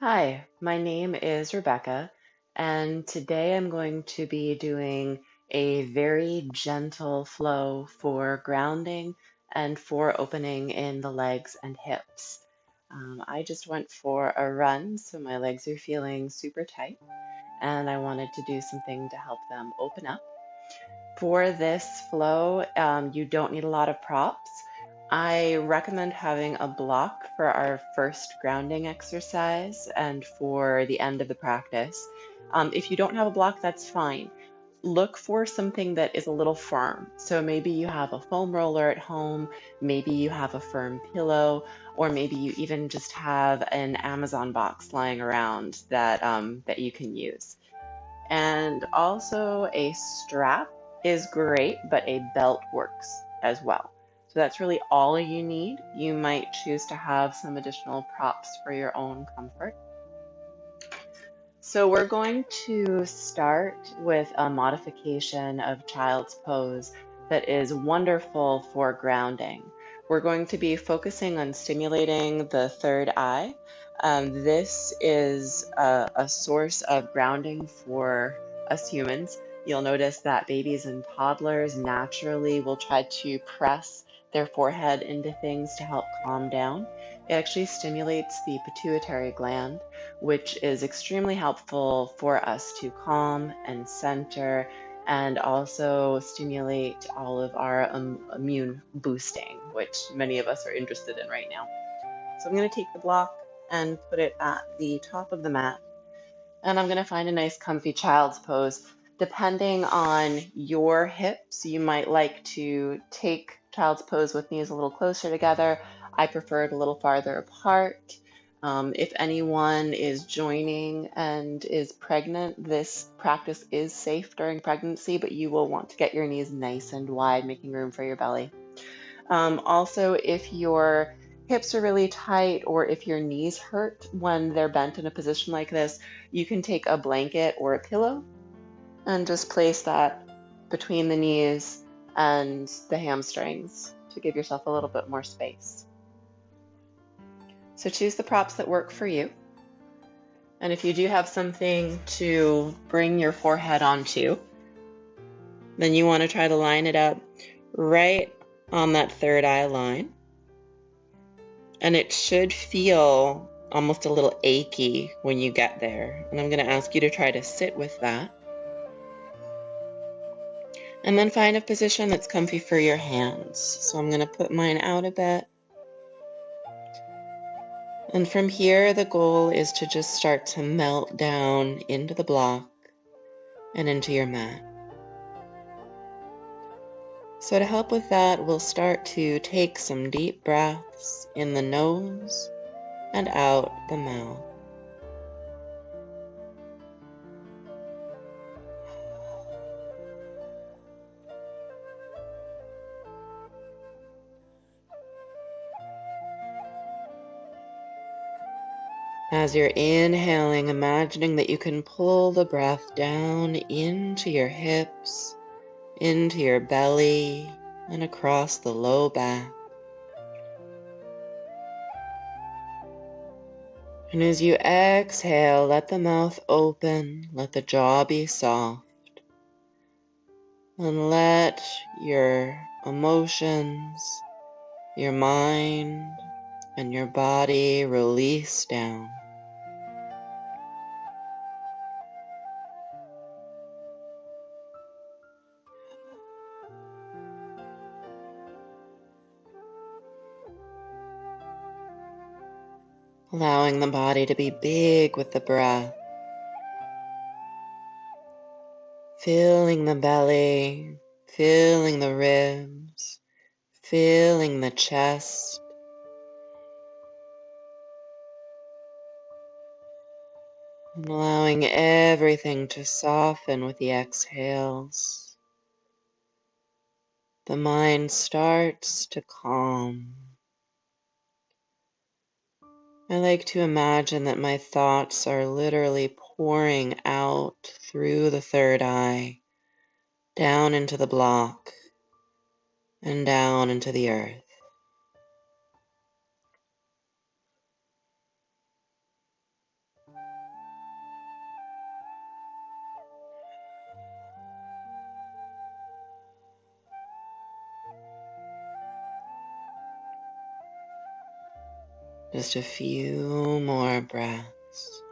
Hi, my name is Rebecca, and today I'm going to be doing a very gentle flow for grounding and for opening in the legs and hips. I just went for a run, so my legs are feeling super tight, and I wanted to do something to help them open up. For this flow, you don't need a lot of props. I recommend having a block for our first grounding exercise and for the end of the practice. If you don't have a block, that's fine. Look for something that is a little firm. So maybe you have a foam roller at home, maybe you have a firm pillow, or maybe you even just have an Amazon box lying around that you can use. And also a strap is great, but a belt works as well. So that's really all you need. You might choose to have some additional props for your own comfort. So we're going to start with a modification of child's pose that is wonderful for grounding. We're going to be focusing on stimulating the third eye. This is a source of grounding for us humans. You'll notice that babies and toddlers naturally will try to press their forehead into things to help calm down. It actually stimulates the pituitary gland, which is extremely helpful for us to calm and center and also stimulate all of our immune boosting, which many of us are interested in right now. So I'm going to take the block and put it at the top of the mat, and I'm going to find a nice comfy child's pose. Depending on your hips, you might like to take child's pose with knees a little closer together. I prefer it a little farther apart. If anyone is joining and is pregnant, this practice is safe during pregnancy, but you will want to get your knees nice and wide, making room for your belly. Also, if your hips are really tight or if your knees hurt when they're bent in a position like this, you can take a blanket or a pillow and just place that between the knees and the hamstrings to give yourself a little bit more space. So choose the props that work for you. And if you do have something to bring your forehead onto, then you want to try to line it up right on that third eye line. And it should feel almost a little achy when you get there. And I'm going to ask you to try to sit with that. And then find a position that's comfy for your hands. So I'm going to put mine out a bit. And from here, the goal is to just start to melt down into the block and into your mat. So to help with that, we'll start to take some deep breaths in the nose and out the mouth. As you're inhaling, imagining that you can pull the breath down into your hips, into your belly, and across the low back. And as you exhale, let the mouth open, let the jaw be soft, and let your emotions, your mind, and your body release down. Allowing the body to be big with the breath. Filling the belly, filling the ribs, filling the chest. And allowing everything to soften with the exhales. The mind starts to calm. I like to imagine that my thoughts are literally pouring out through the third eye, down into the block, and down into the earth. Just a few more breaths.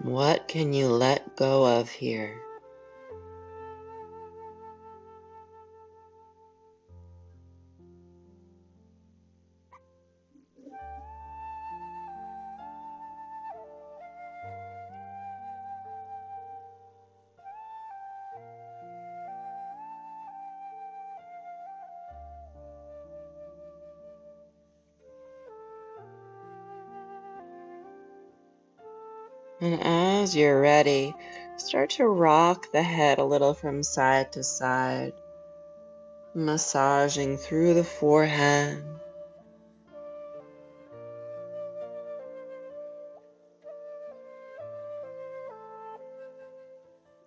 What can you let go of here? And as you're ready, start to rock the head a little from side to side, massaging through the forehead.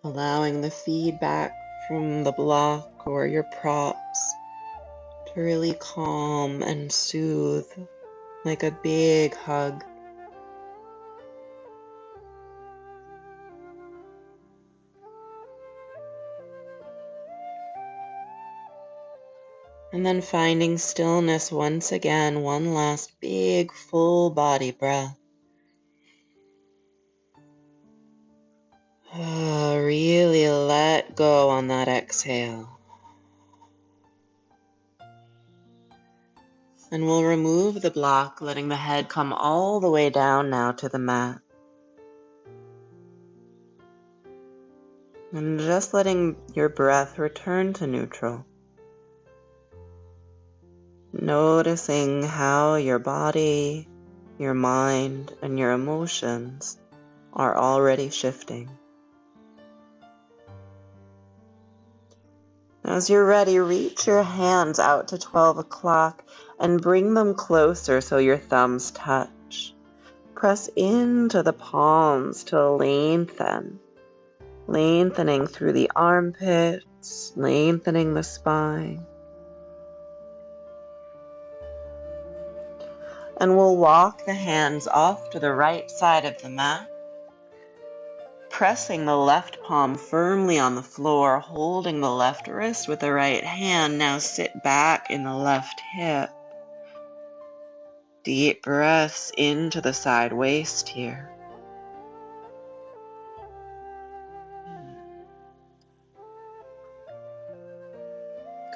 Allowing the feedback from the block or your props to really calm and soothe like a big hug. And then finding stillness once again, one last big full body breath. Really let go on that exhale. And we'll remove the block, letting the head come all the way down now to the mat. And just letting your breath return to neutral. Noticing how your body, your mind, and your emotions are already shifting. As you're ready, reach your hands out to 12 o'clock and bring them closer so your thumbs touch. Press into the palms to lengthen, lengthening through the armpits, lengthening the spine. And we'll walk the hands off to the right side of the mat, pressing the left palm firmly on the floor, holding the left wrist with the right hand. Now sit back in the left hip. Deep breaths into the side waist here.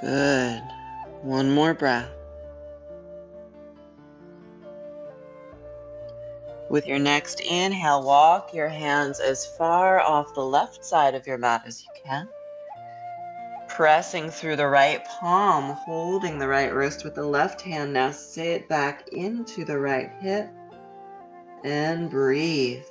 Good. One more breath. With your next inhale, walk your hands as far off the left side of your mat as you can. Pressing through the right palm, holding the right wrist with the left hand. Now sit back into the right hip and breathe.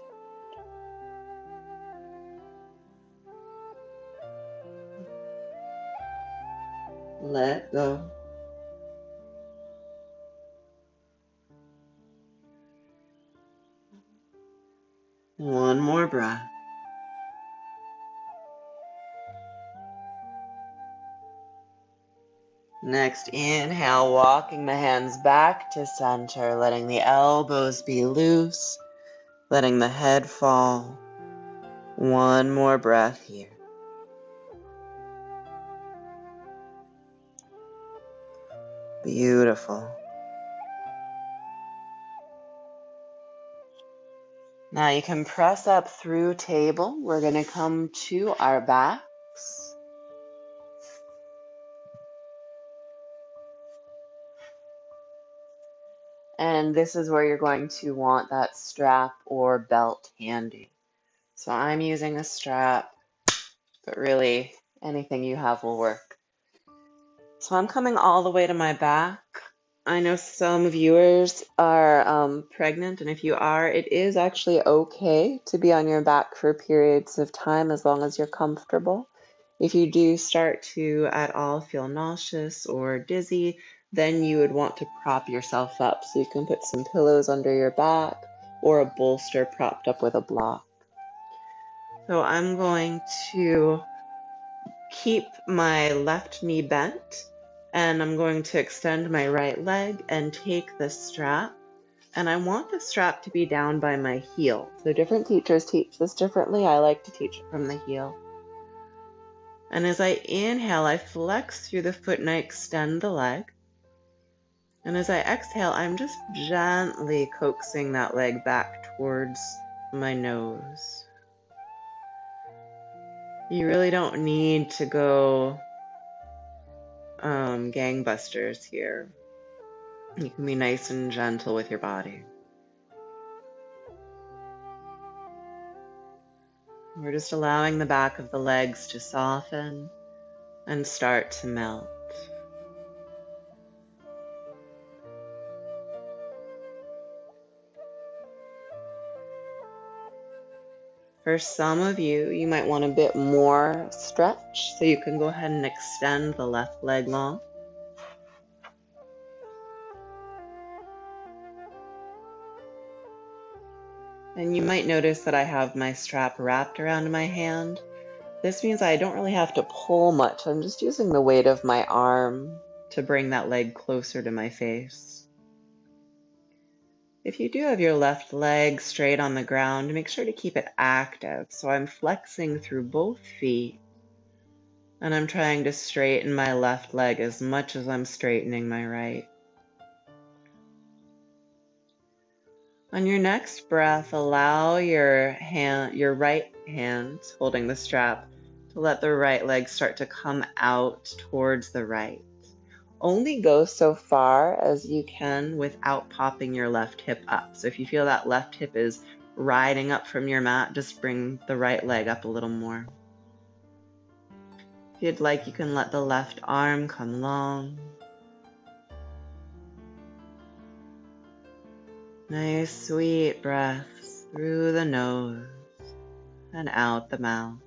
Let go. One more breath. Next inhale, walking the hands back to center, letting the elbows be loose, letting the head fall. One more breath here. Beautiful. Now you can press up through table. We're going to come to our backs. And this is where you're going to want that strap or belt handy. So I'm using a strap, but really anything you have will work. So I'm coming all the way to my back. I know some viewers are pregnant, and if you are, it is actually okay to be on your back for periods of time as long as you're comfortable. If you do start to at all feel nauseous or dizzy, then you would want to prop yourself up. So you can put some pillows under your back or a bolster propped up with a block. So I'm going to keep my left knee bent, and I'm going to extend my right leg and take the strap. And I want the strap to be down by my heel. So different teachers teach this differently. I like to teach it from the heel. And as I inhale, I flex through the foot and I extend the leg. And as I exhale, I'm just gently coaxing that leg back towards my nose. You really don't need to go gangbusters here. You can be nice and gentle with your body. We're just allowing the back of the legs to soften and start to melt. For some of you, you might want a bit more stretch, so you can go ahead and extend the left leg long. And you might notice that I have my strap wrapped around my hand. This means I don't really have to pull much. I'm just using the weight of my arm to bring that leg closer to my face. If you do have your left leg straight on the ground, make sure to keep it active. So I'm flexing through both feet, and I'm trying to straighten my left leg as much as I'm straightening my right. On your next breath, allow your right hand holding the strap to let the right leg start to come out towards the right. Only go so far as you can without popping your left hip up. So if you feel that left hip is riding up from your mat, just bring the right leg up a little more. If you'd like, you can let the left arm come long. Nice, sweet breaths through the nose and out the mouth.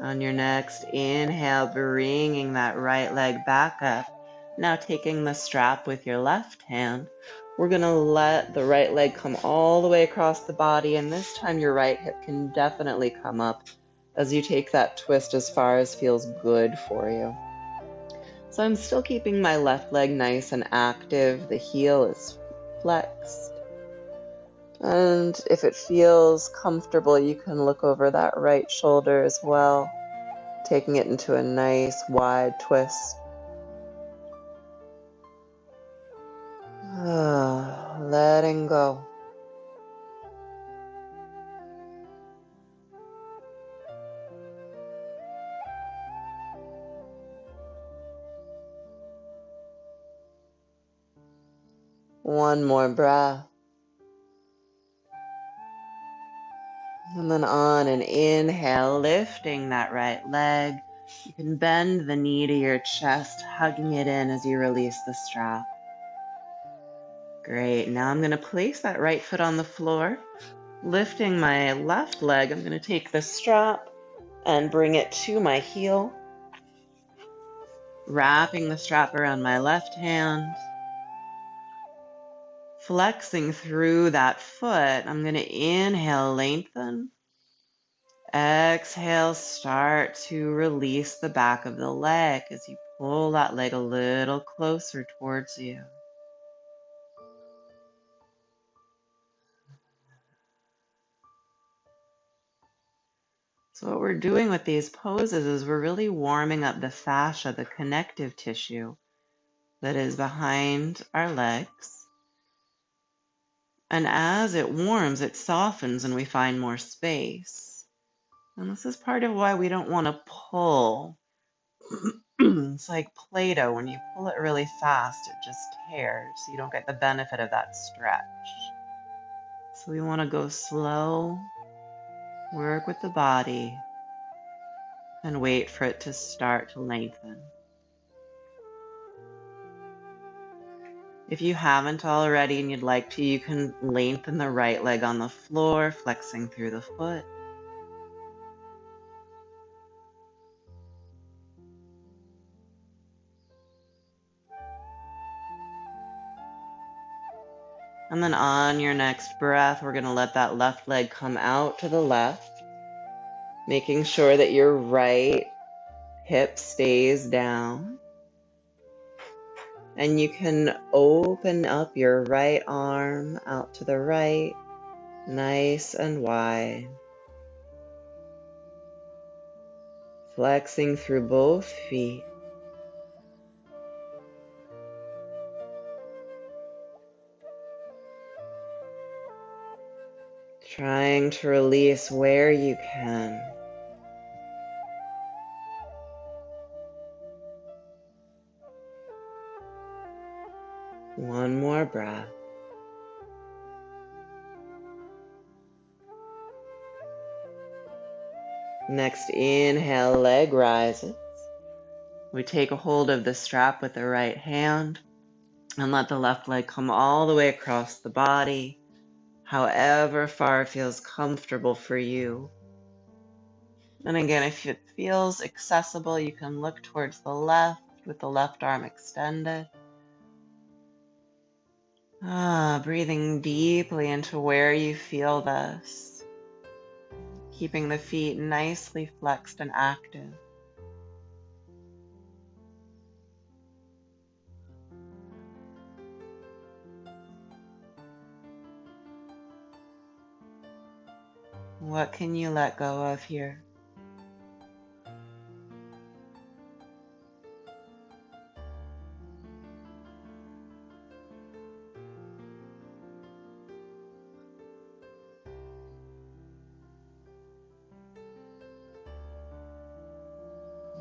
On your next inhale, bringing that right leg back up. Now taking the strap with your left hand, we're going to let the right leg come all the way across the body, and this time your right hip can definitely come up as you take that twist as far as feels good for you. So I'm still keeping my left leg nice and active. The heel is flexed. And if it feels comfortable, you can look over that right shoulder as well, taking it into a nice wide twist. Letting go. One more breath. And then on an inhale, lifting that right leg. You can bend the knee to your chest, hugging it in as you release the strap. Great. Now I'm going to place that right foot on the floor. Lifting my left leg, I'm going to take the strap and bring it to my heel. Wrapping the strap around my left hand. Flexing through that foot, I'm going to inhale, lengthen. Exhale, start to release the back of the leg as you pull that leg a little closer towards you. So what we're doing with these poses is we're really warming up the fascia, the connective tissue that is behind our legs. And as it warms, it softens and we find more space. And this is part of why we don't want to pull. It's like Play-Doh. When you pull it really fast, it just tears. You don't get the benefit of that stretch. So we want to go slow, work with the body, and wait for it to start to lengthen. If you haven't already and you'd like to, you can lengthen the right leg on the floor, flexing through the foot. And then on your next breath, we're going to let that left leg come out to the left, making sure that your right hip stays down. And you can open up your right arm out to the right, nice and wide. Flexing through both feet. Trying to release where you can. One more breath. Next inhale, leg rises. We take a hold of the strap with the right hand and let the left leg come all the way across the body, however far it feels comfortable for you. And again, if it feels accessible, you can look towards the left with the left arm extended. Breathing deeply into where you feel this, keeping the feet nicely flexed and active. What can you let go of here?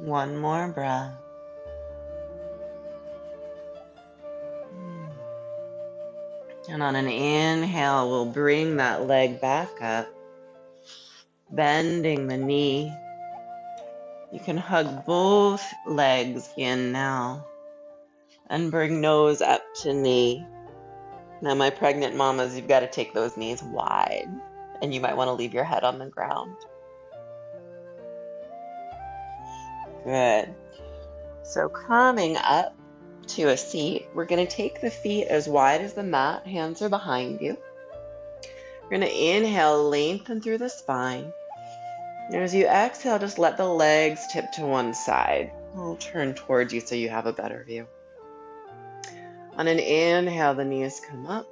One more breath. And on an inhale, we'll bring that leg back up, bending the knee. You can hug both legs in now and bring nose up to knee. Now, my pregnant mamas, you've got to take those knees wide, and you might want to leave your head on the ground. Good. So coming up to a seat, we're going to take the feet as wide as the mat. Hands are behind you. We're going to inhale, lengthen through the spine. And as you exhale, just let the legs tip to one side. I'll turn towards you so you have a better view. On an inhale, the knees come up.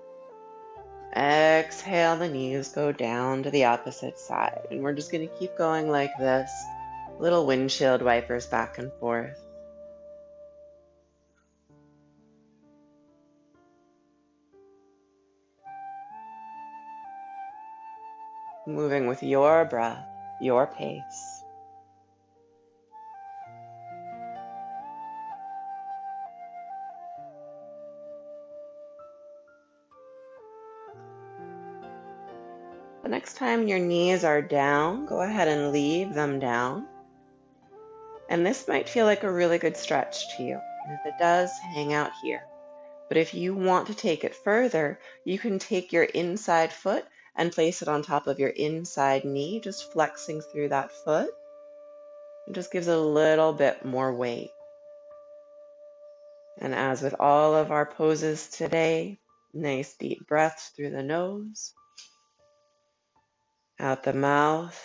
Exhale, the knees go down to the opposite side. And we're just going to keep going like this. Little windshield wipers back and forth. Moving with your breath, your pace. The next time your knees are down, go ahead and leave them down. And this might feel like a really good stretch to you. And if it does, hang out here. But if you want to take it further, you can take your inside foot and place it on top of your inside knee, just flexing through that foot. It just gives a little bit more weight. And as with all of our poses today, nice deep breaths through the nose, out the mouth,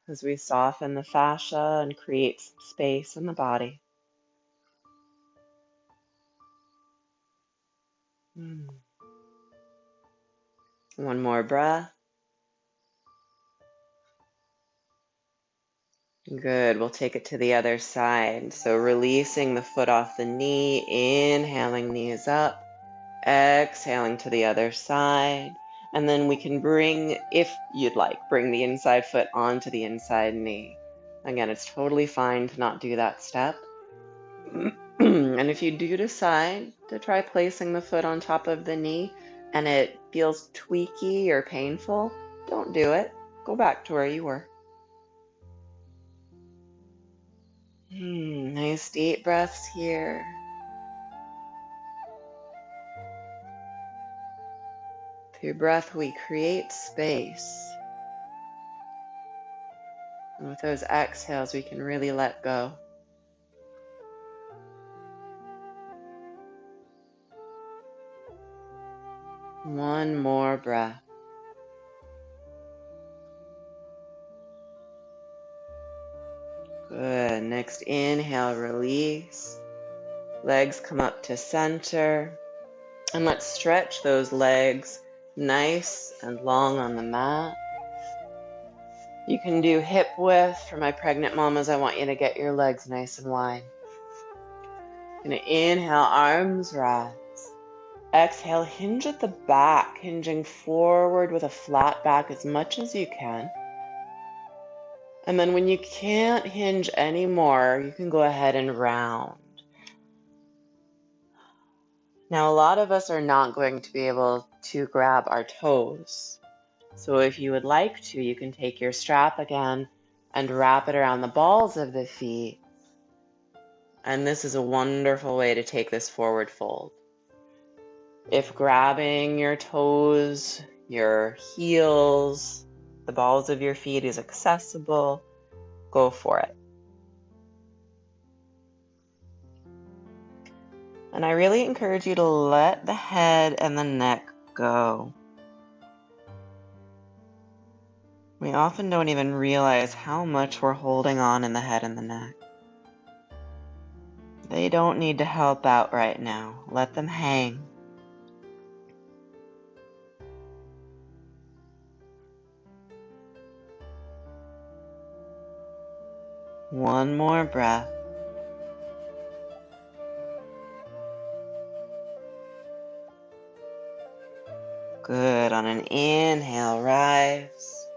as we soften the fascia and create some space in the body. One more breath. Good. We'll take it to the other side. So releasing the foot off the knee, inhaling knees up, exhaling to the other side. And then we can bring, if you'd like, bring the inside foot onto the inside knee. Again, it's totally fine to not do that step. And if you do decide to try placing the foot on top of the knee and it feels tweaky or painful, don't do it. Go back to where you were. Nice deep breaths here. Through breath, we create space. And with those exhales, we can really let go. One more breath. Good. Next inhale, release. Legs come up to center. And let's stretch those legs nice and long on the mat. You can do hip width. For my pregnant mamas, I want you to get your legs nice and wide. Gonna inhale, arms rise. Exhale, hinge at the back, hinging forward with a flat back as much as you can. And then when you can't hinge anymore, you can go ahead and round. Now, a lot of us are not going to be able to grab our toes. So if you would like to, you can take your strap again and wrap it around the balls of the feet. And this is a wonderful way to take this forward fold. If grabbing your toes, your heels, the balls of your feet is accessible, go for it. And I really encourage you to let the head and the neck go. We often don't even realize how much we're holding on in the head and the neck. They don't need to help out right now. Let them hang. One more breath. Good. On an inhale, rise.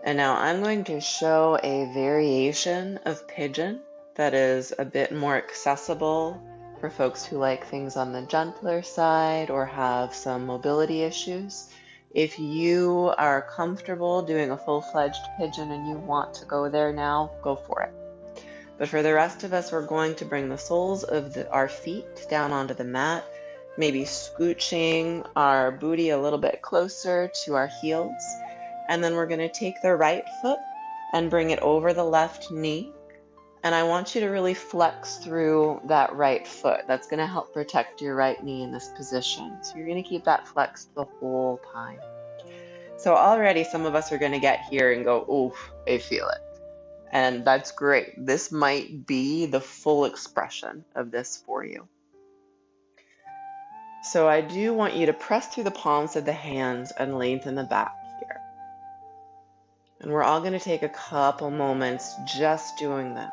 And now I'm going to show a variation of pigeon that is a bit more accessible for folks who like things on the gentler side or have some mobility issues. If you are comfortable doing a full-fledged pigeon and you want to go there now, go for it. But for the rest of us, we're going to bring the soles of our feet down onto the mat, maybe scooching our booty a little bit closer to our heels. And then we're going to take the right foot and bring it over the left knee. And I want you to really flex through that right foot. That's going to help protect your right knee in this position. So you're going to keep that flexed the whole time. So already some of us are going to get here and go, oof, I feel it. And that's great. This might be the full expression of this for you. So I do want you to press through the palms of the hands and lengthen the back here. And we're all going to take a couple moments just doing this.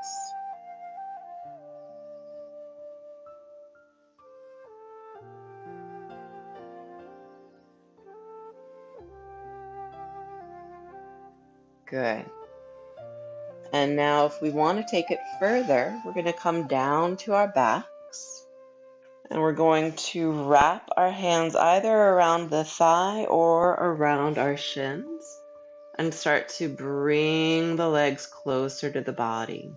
Good. And now if we want to take it further, we're going to come down to our backs. And we're going to wrap our hands either around the thigh or around our shins and start to bring the legs closer to the body.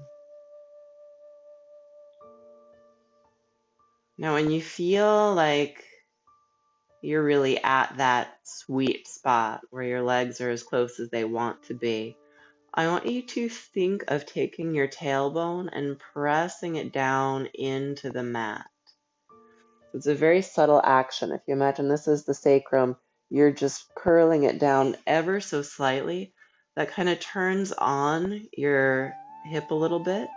Now, when you feel like you're really at that sweet spot where your legs are as close as they want to be, I want you to think of taking your tailbone and pressing it down into the mat. It's a very subtle action. If you imagine this is the sacrum, you're just curling it down ever so slightly. That kind of turns on your hip a little bit.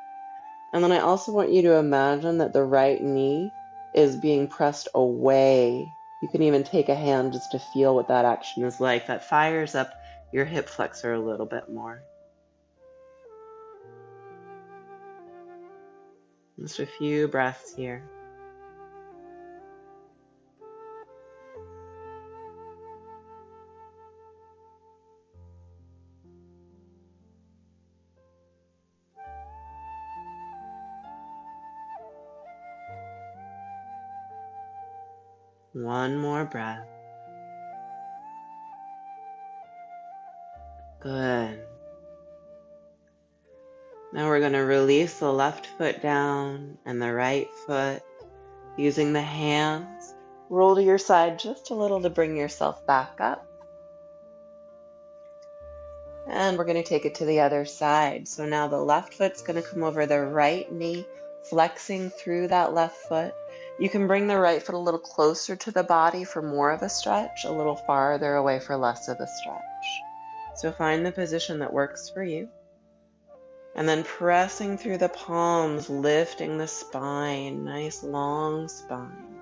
And then I also want you to imagine that the right knee is being pressed away. You can even take a hand just to feel what that action is like. That fires up your hip flexor a little bit more. Just a few breaths here. One more breath. Good. Now we're going to release the left foot down and the right foot. Using the hands, roll to your side just a little to bring yourself back up. And we're going to take it to the other side. So now the left foot's going to come over the right knee, flexing through that left foot. You can bring the right foot a little closer to the body for more of a stretch, a little farther away for less of a stretch. So find the position that works for you. And then pressing through the palms, lifting the spine, nice long spine.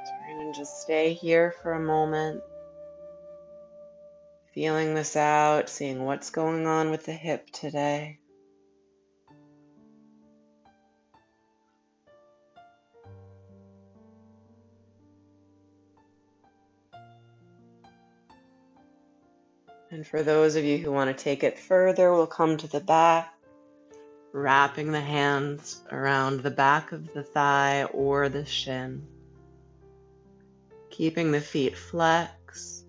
So we're going to just stay here for a moment, feeling this out, seeing what's going on with the hip today. And for those of you who want to take it further, we'll come to the back, wrapping the hands around the back of the thigh or the shin, keeping the feet flexed.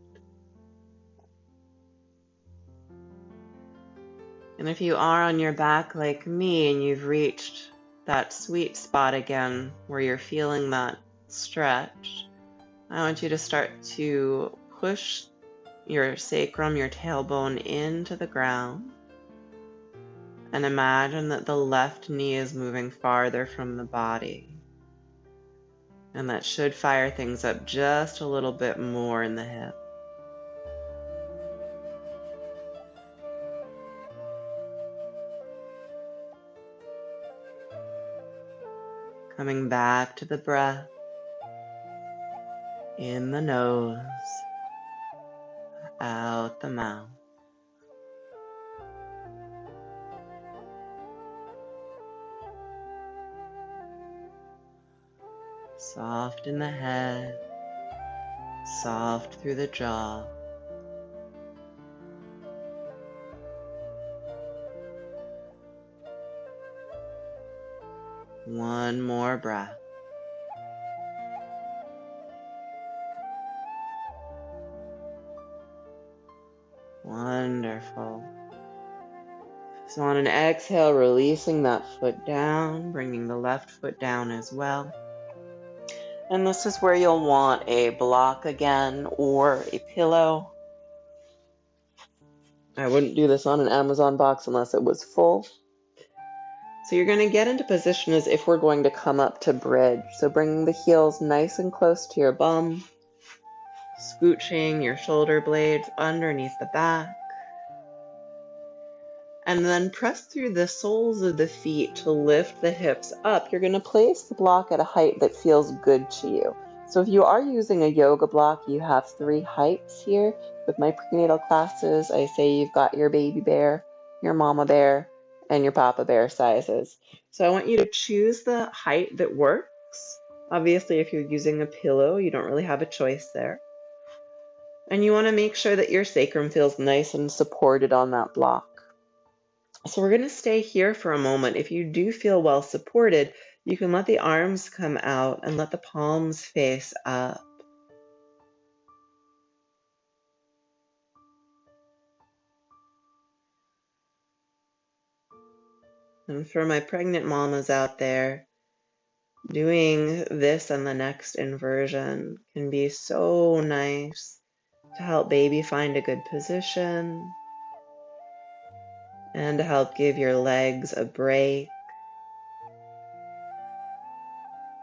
And if you are on your back like me and you've reached that sweet spot again where you're feeling that stretch, I want you to start to push your sacrum, your tailbone into the ground, and imagine that the left knee is moving farther from the body. And that should fire things up just a little bit more in the hip. Coming back to the breath, in the nose, out the mouth. Soft in the head, soft through the jaw. One more breath. Wonderful. So on an exhale, releasing that foot down, bringing the left foot down as well. And this is where you'll want a block again or a pillow. I wouldn't do this on an Amazon box unless it was full. So you're going to get into position as if we're going to come up to bridge. So bringing the heels nice and close to your bum, scooching your shoulder blades underneath the back. And then press through the soles of the feet to lift the hips up. You're going to place the block at a height that feels good to you. So if you are using a yoga block, you have 3 heights here. With my prenatal classes, I say you've got your baby bear, your mama bear, and your papa bear sizes. So I want you to choose the height that works. Obviously, if you're using a pillow, you don't really have a choice there. And you want to make sure that your sacrum feels nice and supported on that block. So we're going to stay here for a moment. If you do feel well supported, you can let the arms come out and let the palms face up. And for my pregnant mamas out there, doing this and the next inversion can be so nice to help baby find a good position and to help give your legs a break.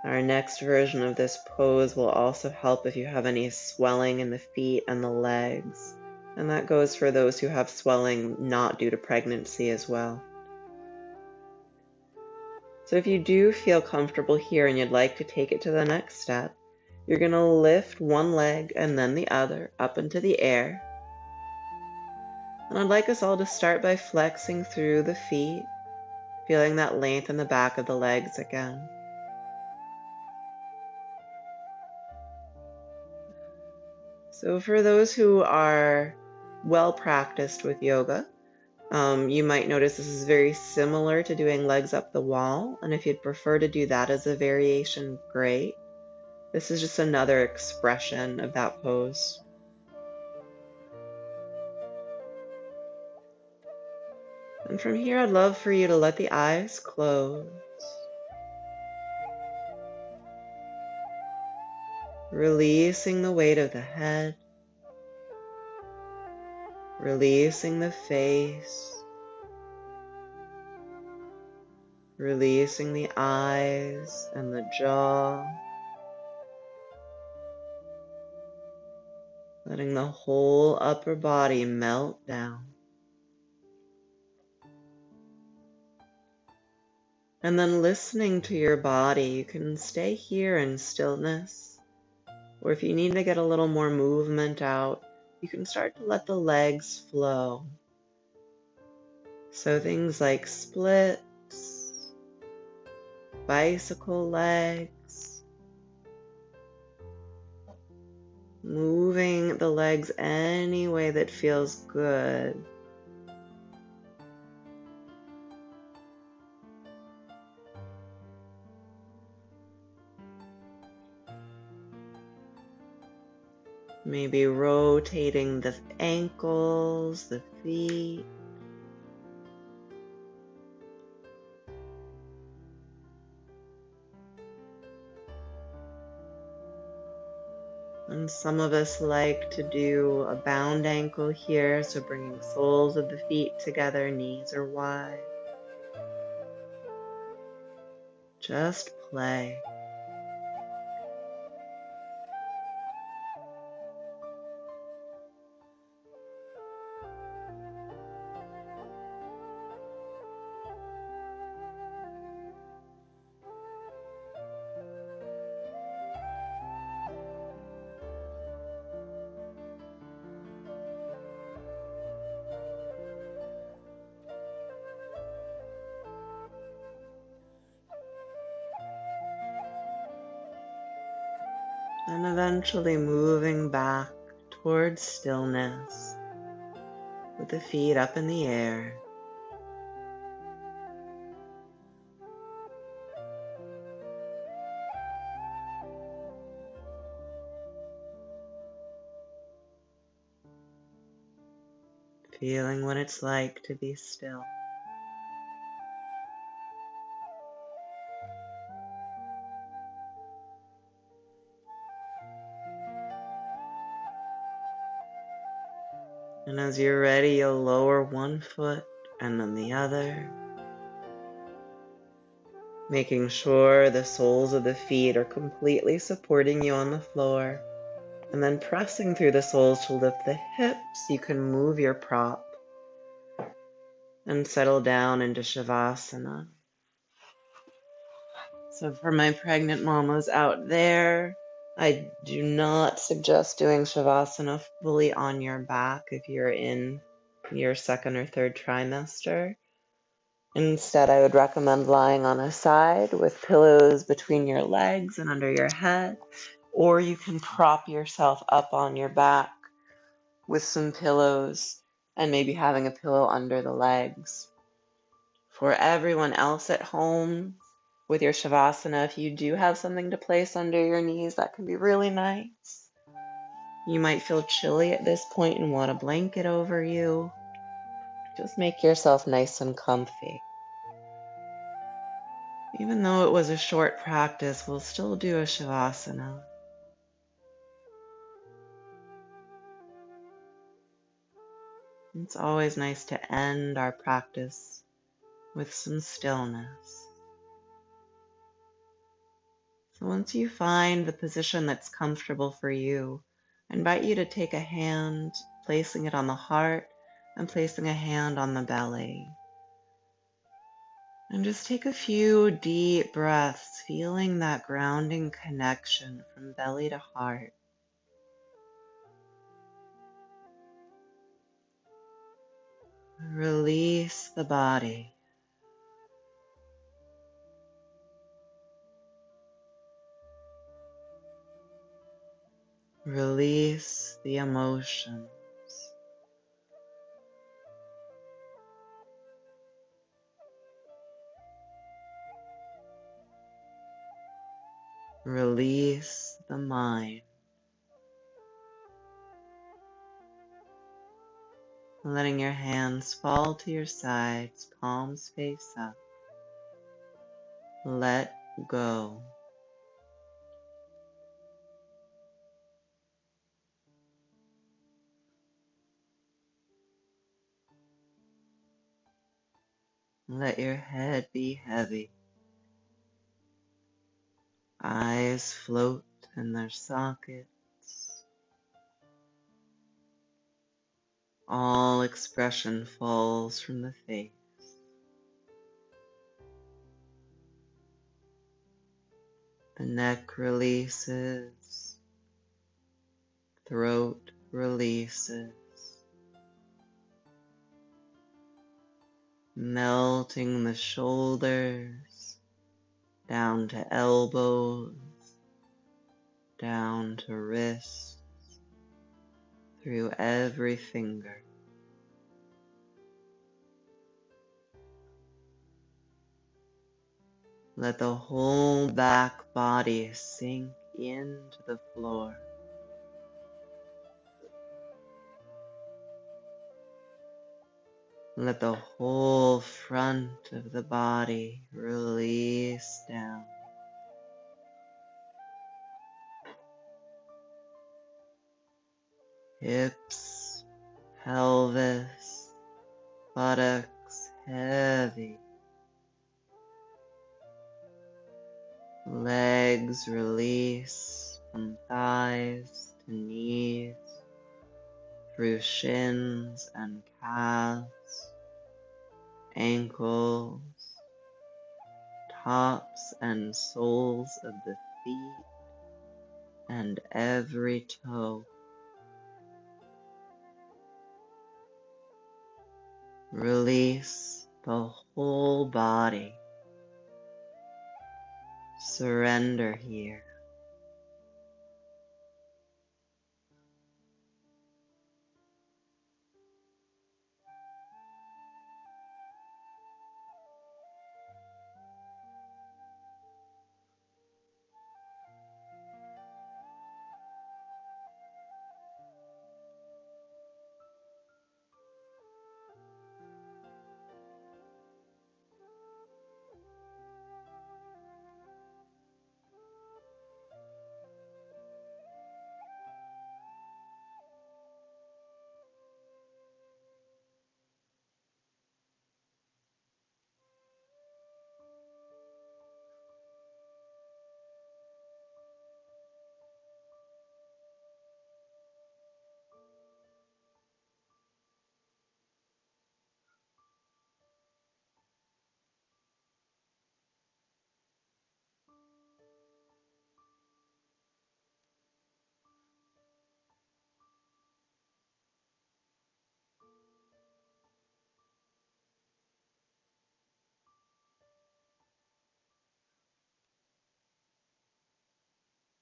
Our next version of this pose will also help if you have any swelling in the feet and the legs. And that goes for those who have swelling not due to pregnancy as well. So if you do feel comfortable here and you'd like to take it to the next step, you're going to lift one leg and then the other up into the air. And I'd like us all to start by flexing through the feet, feeling that length in the back of the legs again. So for those who are well practiced with yoga, you might notice this is very similar to doing legs up the wall, and if you'd prefer to do that as a variation, great. This is just another expression of that pose. And from here, I'd love for you to let the eyes close. Releasing the weight of the head. Releasing the face. Releasing the eyes and the jaw. letting the whole upper body melt down. And then listening to your body, you can stay here in stillness, or if you need to get a little more movement out, you can start to let the legs flow. So things like splits, bicycle legs, moving the legs any way that feels good. Maybe rotating the ankles, the feet. And some of us like to do a bound ankle here, so bringing soles of the feet together, knees are wide. Just play. And eventually moving back towards stillness with the feet up in the air. Feeling what it's like to be still. And as you're ready, you'll lower one foot and then the other, making sure the soles of the feet are completely supporting you on the floor. And then pressing through the soles to lift the hips, you can move your prop and settle down into Shavasana. So for my pregnant mamas out there, I do not suggest doing Shavasana fully on your back if you're in your second or third trimester. Instead, I would recommend lying on a side with pillows between your legs and under your head, or you can prop yourself up on your back with some pillows and maybe having a pillow under the legs. For everyone else at home with your Shavasana, if you do have something to place under your knees, that can be really nice. You might feel chilly at this point and want a blanket over you. Just make yourself nice and comfy. Even though it was a short practice, we'll still do a Shavasana. It's always nice to end our practice with some stillness. So once you find the position that's comfortable for you, I invite you to take a hand, placing it on the heart and placing a hand on the belly. And just take a few deep breaths, feeling that grounding connection from belly to heart. Release the body. Release the emotions. Release the mind. Letting your hands fall to your sides, palms face up. Let go. Let your head be heavy. Eyes float in their sockets. All expression falls from the face. The neck releases, throat releases, melting the shoulders down to elbows, down to wrists, through every finger. Let the whole back body sink into the floor. Let the whole front of the body release down. Hips, pelvis, buttocks heavy. Legs release from thighs to knees, through shins and calves, ankles, tops and soles of the feet, and every toe. Release the whole body. Surrender here.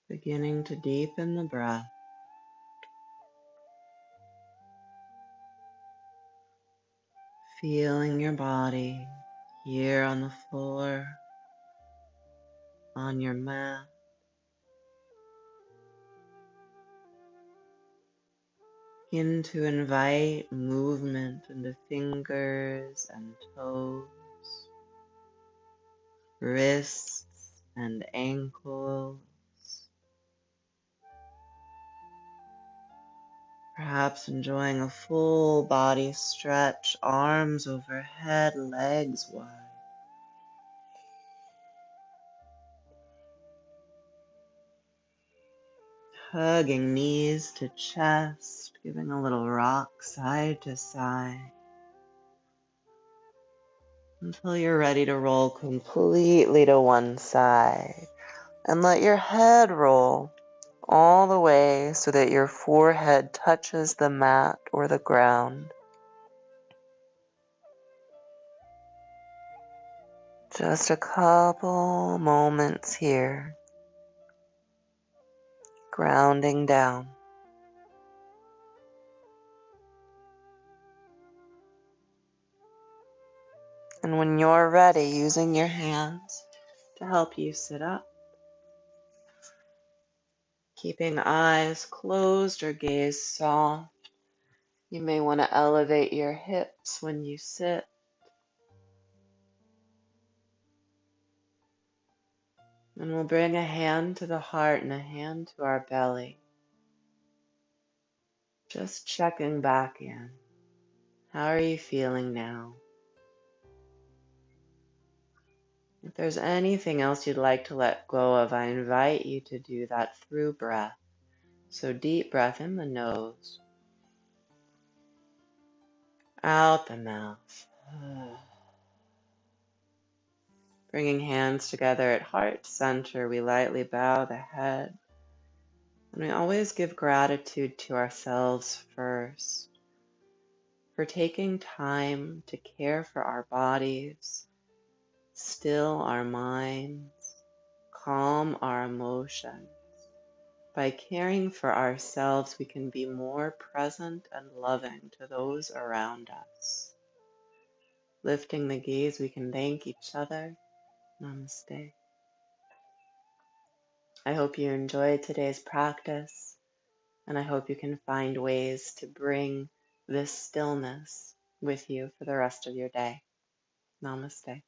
Beginning to deepen the breath. Feeling your body here on the floor, on your mat. Begin to invite movement into fingers and toes, wrists and ankles. Perhaps enjoying a full body stretch, arms overhead, legs wide. Hugging knees to chest, giving a little rock side to side until you're ready to roll completely to one side. And let your head roll all the way so that your forehead touches the mat or the ground. Just a couple moments here, grounding down. And when you're ready, using your hands to help you sit up, keeping eyes closed or gaze soft. You may want to elevate your hips when you sit. And we'll bring a hand to the heart and a hand to our belly. Just checking back in. How are you feeling now? If there's anything else you'd like to let go of, I invite you to do that through breath. So deep breath in the nose. out the mouth. Bringing hands together at heart center, we lightly bow the head. And we always give gratitude to ourselves first for taking time to care for our bodies, still our minds, calm our emotions. By caring for ourselves, we can be more present and loving to those around us. Lifting the gaze, we can thank each other. Namaste. I hope you enjoyed today's practice, and I hope you can find ways to bring this stillness with you for the rest of your day. Namaste.